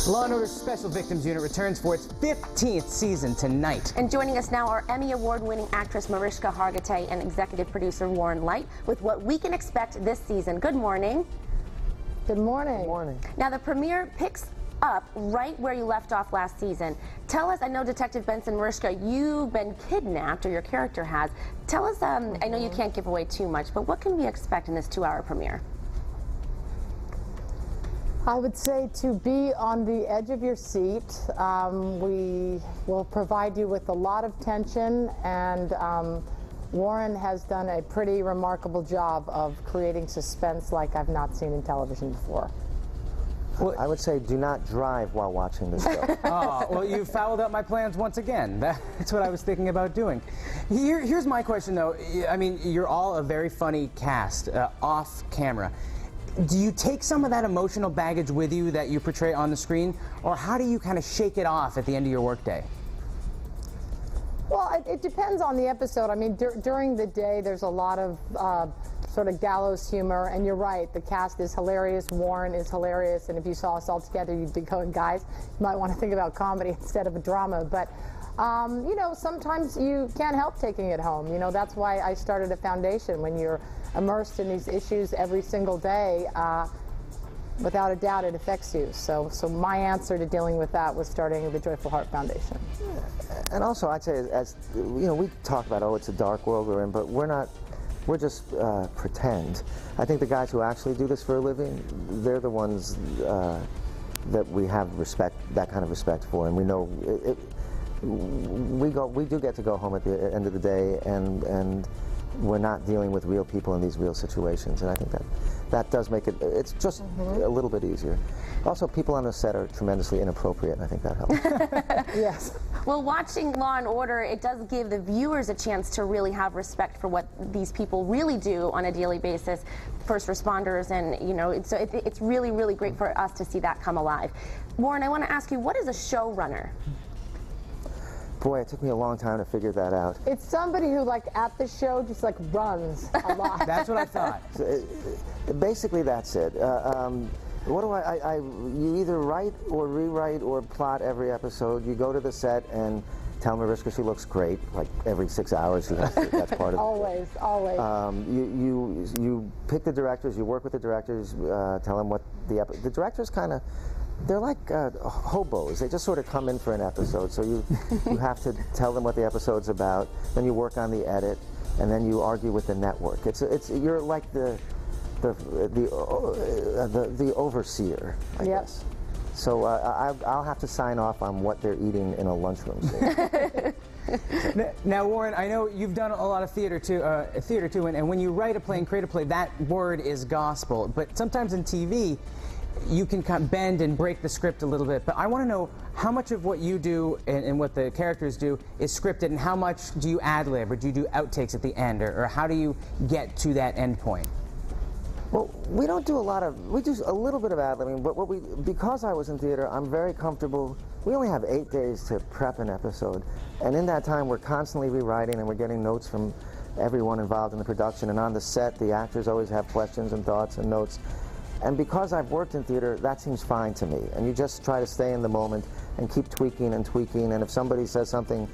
Law & Order's Special Victims Unit returns for its 15th season tonight. And joining us now are Emmy Award-winning actress Mariska Hargitay and executive producer Warren Leight with what we can expect this season. Good morning. Good morning. Good morning. Now, the premiere picks up right where you left off last season. Tell us, I know Detective Benson Mariska, you've been kidnapped, or your character has. Tell us, I know you can't give away too much, but what can we expect in this 2-hour premiere? I would say to be on the edge of your seat. We will provide you with a lot of tension, and Warren has done a pretty remarkable job of creating suspense like I've not seen in television before. Well, I would say do not drive while watching this show. Oh, well, you fouled up my plans once again. That's what I was thinking about doing. Here's my question, though. I mean, you're all a very funny cast, off camera. Do you take some of that emotional baggage with you that you portray on the screen, or how do you kind of shake it off at the end of your workday? Well, it depends on the episode. I mean, during the day, there's a lot of sort of gallows humor, and you're right, the cast is hilarious, Warren is hilarious, and if you saw us all together, you'd be going, guys, you might want to think about comedy instead of a drama. But, you know, sometimes you can't help taking it home. You know, that's why I started a foundation. When you're immersed in these issues every single day, without a doubt it affects you. So my answer to dealing with that was starting the Joyful Heart Foundation. And also, I'd say, as you know, we talk about, oh, it's a dark world we're in, but we're not. We're just pretend. I think the guys who actually do this for a living, they're the ones that we have respect, that kind of respect for, and we know we do get to go home at the end of the day, and we're not dealing with real people in these real situations, and I think that does make it, it's just a little bit easier. Also, people on the set are tremendously inappropriate, and I think that helps. Yes. Well, watching Law & Order, it does give the viewers a chance to really have respect for what these people really do on a daily basis, first responders, and, you know, it's really, really great for us to see that come alive. Warren, I want to ask you, what is a showrunner? Boy, it took me a long time to figure that out. It's somebody who, like, at the show, just, like, runs a lot. That's what I thought. Basically, that's it. What do you either write or rewrite or plot every episode. You go to the set and tell Mariska she looks great, like every 6 hours. She has to, that's part of Always, always. You pick the directors, you work with the directors, tell them what the directors kind of, they're like hobos. They just sort of come in for an episode, so you have to tell them what the episode's about. Then you work on the edit, and then you argue with the network. You're like the overseer, I guess. So I'll have to sign off on what they're eating in a lunchroom scene. Now, Warren, I know you've done a lot of theater too, and when you write a play and create a play, that word is gospel. But sometimes in TV, you can kind of bend and break the script a little bit. But I want to know how much of what you do and what the characters do is scripted, and how much do you ad-lib, or do you do outtakes at the end, or how do you get to that end point? Well, we don't do we do a little bit of ad-libbing, but because I was in theater, I'm very comfortable. We only have 8 days to prep an episode, and in that time we're constantly rewriting, and we're getting notes from everyone involved in the production, and on the set the actors always have questions and thoughts and notes. And because I've worked in theater, that seems fine to me. And you just try to stay in the moment and keep tweaking and tweaking, and if somebody says something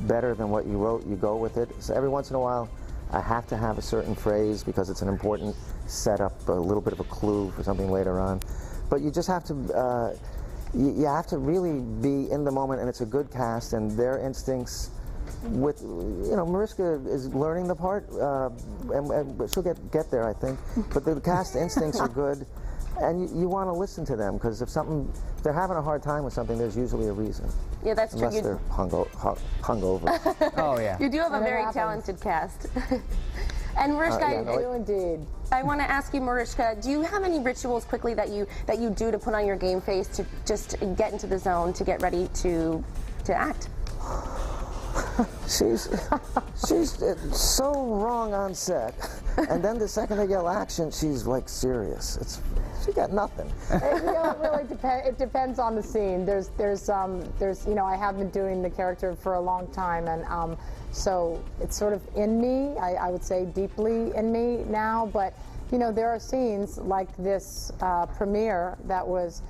better than what you wrote, you go with it. So every once in a while I have to have a certain phrase because it's an important setup, a little bit of a clue for something later on. But you just have to, you have to really be in the moment, and it's a good cast, and their instincts with, you know, Mariska is learning the part, and she'll get there, I think. But the cast instincts are good, and you want to listen to them, because if they're having a hard time with something, there's usually a reason. Yeah, that's true. Unless they're hungover. Oh, yeah. You do have a very talented cast. And Mariska, I want to ask you, Mariska, do you have any rituals quickly that you do to put on your game face to just get into the zone, to get ready to act? She's so wrong on set, and then the second they yell action, she's like serious. She got nothing. You know, it really depends. It depends on the scene. There's you know, I have been doing the character for a long time, and so it's sort of in me. I would say deeply in me now. But you know, there are scenes like this premiere that was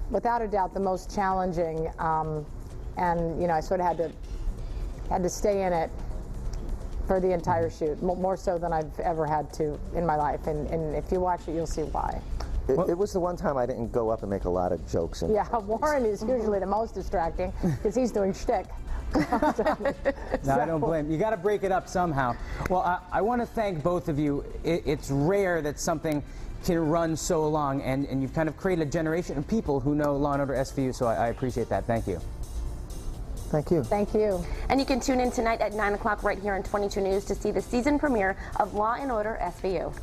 without a doubt, the most challenging, and I sort of had to stay in it for the entire shoot, more so than I've ever had to in my life. And if you watch it, you'll see why. It was the one time I didn't go up and make a lot of jokes. Yeah, Warren is usually the most distracting because he's doing shtick. No, I don't blame you. You got to break it up somehow. Well, I want to thank both of you. It's rare that something can run so long, and you've kind of created a generation of people who know Law & Order SVU, so I appreciate that. Thank you. Thank you. Thank you. And you can tune in tonight at 9 o'clock right here on 22 News to see the season premiere of Law & Order SVU.